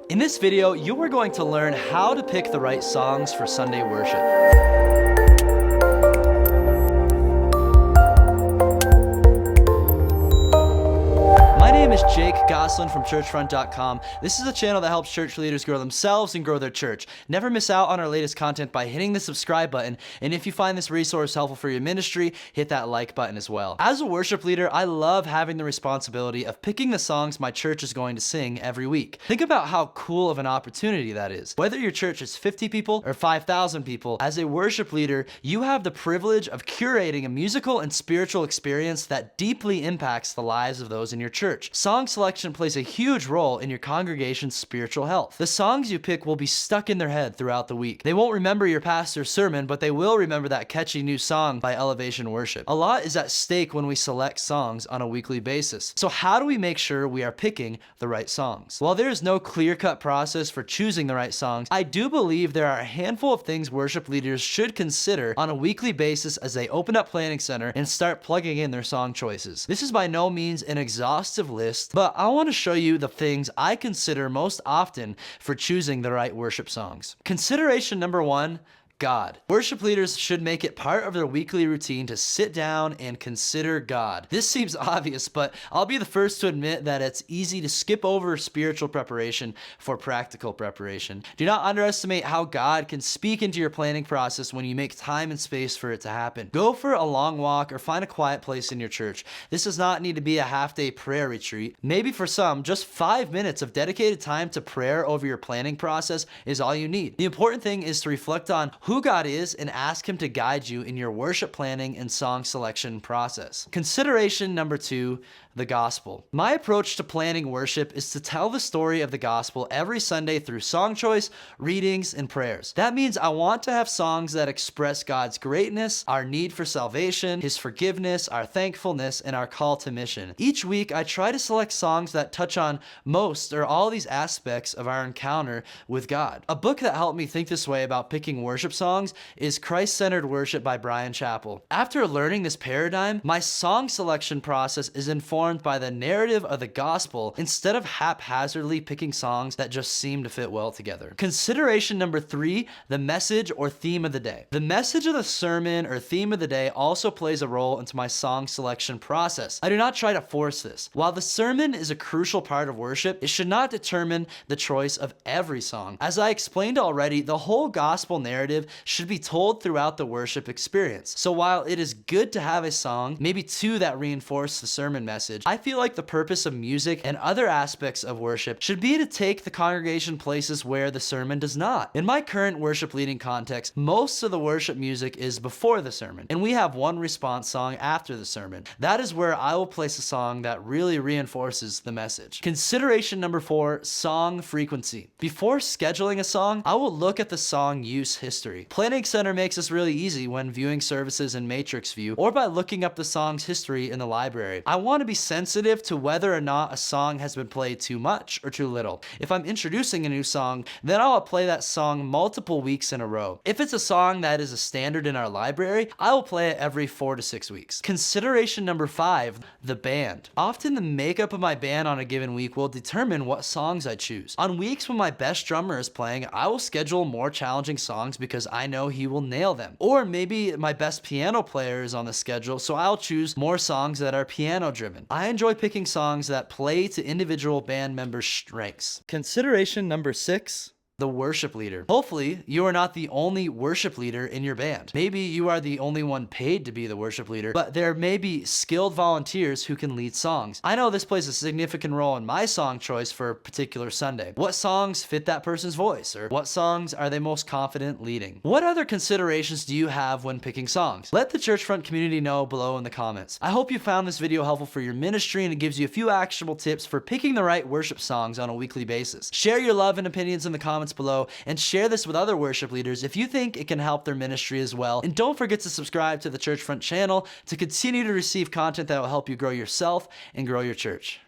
In this video, you are going to learn how to pick the right songs for Sunday worship. My name is Jake Goslin from churchfront.com. This is a channel that helps church leaders grow themselves and grow their church. Never miss out on our latest content by hitting the subscribe button, and if you find this resource helpful for your ministry, hit that like button as well. As a worship leader, I love having the responsibility of picking the songs my church is going to sing every week. Think about how cool of an opportunity that is. Whether your church is 50 people or 5,000 people, as a worship leader, you have the privilege of curating a musical and spiritual experience that deeply impacts the lives of those in your church. Song selection plays a huge role in your congregation's spiritual health. The songs you pick will be stuck in their head throughout the week. They won't remember your pastor's sermon, but they will remember that catchy new song by Elevation Worship. A lot is at stake when we select songs on a weekly basis. So how do we make sure we are picking the right songs? While there is no clear-cut process for choosing the right songs, I do believe there are a handful of things worship leaders should consider on a weekly basis as they open up Planning Center and start plugging in their song choices. This is by no means an exhaustive list, but I want to show you the things I consider most often for choosing the right worship songs. Consideration number one, God. Worship leaders should make it part of their weekly routine to sit down and consider God. This seems obvious, but I'll be the first to admit that it's easy to skip over spiritual preparation for practical preparation. Do not underestimate how God can speak into your planning process when you make time and space for it to happen. Go for a long walk or find a quiet place in your church. This does not need to be a half-day prayer retreat. Maybe for some, just 5 minutes of dedicated time to prayer over your planning process is all you need. The important thing is to reflect on who God is and ask Him to guide you in your worship planning and song selection process. Consideration number two, the gospel. My approach to planning worship is to tell the story of the gospel every Sunday through song choice, readings, and prayers. That means I want to have songs that express God's greatness, our need for salvation, His forgiveness, our thankfulness, and our call to mission. Each week, I try to select songs that touch on most or all these aspects of our encounter with God. A book that helped me think this way about picking worship songs is Christ-Centered Worship by Brian Chappell. After learning this paradigm, my song selection process is informed by the narrative of the gospel instead of haphazardly picking songs that just seem to fit well together. Consideration number three, the message or theme of the day. The message of the sermon or theme of the day also plays a role into my song selection process. I do not try to force this. While the sermon is a crucial part of worship, it should not determine the choice of every song. As I explained already, the whole gospel narrative should be told throughout the worship experience. So while it is good to have a song, maybe two that reinforce the sermon message, I feel like the purpose of music and other aspects of worship should be to take the congregation places where the sermon does not. In my current worship leading context, most of the worship music is before the sermon, and we have one response song after the sermon. That is where I will place a song that really reinforces the message. Consideration number four, song frequency. Before scheduling a song, I will look at the song use history. Planning Center makes this really easy when viewing services in Matrix View or by looking up the song's history in the library. I want to be sensitive to whether or not a song has been played too much or too little. If I'm introducing a new song, then I'll play that song multiple weeks in a row. If it's a song that is a standard in our library, I will play it every 4 to 6 weeks. Consideration number five, the band. Often the makeup of my band on a given week will determine what songs I choose. On weeks when my best drummer is playing, I will schedule more challenging songs because I know he will nail them. Or maybe my best piano player is on the schedule, so I'll choose more songs that are piano driven. I enjoy picking songs that play to individual band members' strengths. Consideration number six, the worship leader. Hopefully, you are not the only worship leader in your band. Maybe you are the only one paid to be the worship leader, but there may be skilled volunteers who can lead songs. I know this plays a significant role in my song choice for a particular Sunday. What songs fit that person's voice, or what songs are they most confident leading? What other considerations do you have when picking songs? Let the Churchfront community know below in the comments. I hope you found this video helpful for your ministry and it gives you a few actionable tips for picking the right worship songs on a weekly basis. Share your love and opinions in the comments below and share this with other worship leaders if you think it can help their ministry as well. And don't forget to subscribe to the Churchfront channel to continue to receive content that will help you grow yourself and grow your church.